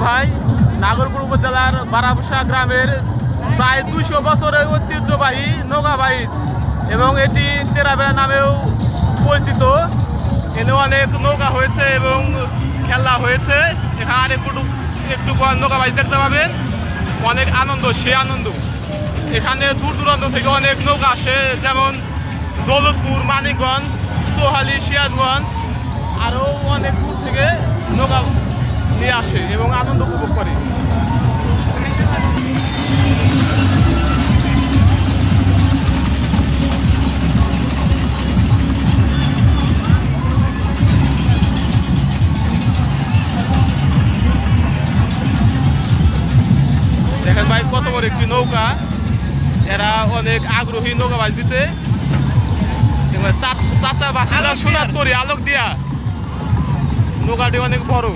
ভাই নাগরপুর উপজেলার বারাবসা গ্রামের প্রায় 200 বছরের ঐতিহ্যবাহী নৌকা বাইচ এবং এটি তেরাবেড়া নামেও পরিচিত। এখানে অনেক নৌকা হয়েছে এবং খেলা হয়েছে। এখানে আর একটু নৌকা বাইচ দেখতে পাবেন, অনেক আনন্দ, সে আনন্দ। এখানে দূর দূরান্ত থেকে অনেক নৌকা আসে, যেমন দৌলতপুর, মানিকগঞ্জ, সোহালি, সিরাজগঞ্জ, আরও অনেক দূর থেকে নৌকা নিয়ে আসে এবং আনন্দ উপভোগ করে। দেখেন ভাই কত বড় একটি নৌকা, এরা অনেক আগ্রহী নৌকা বাজ দিতে। চাচা বাসিরা সোনার তরি আলোক দিয়া, নৌকাটি অনেক বড়।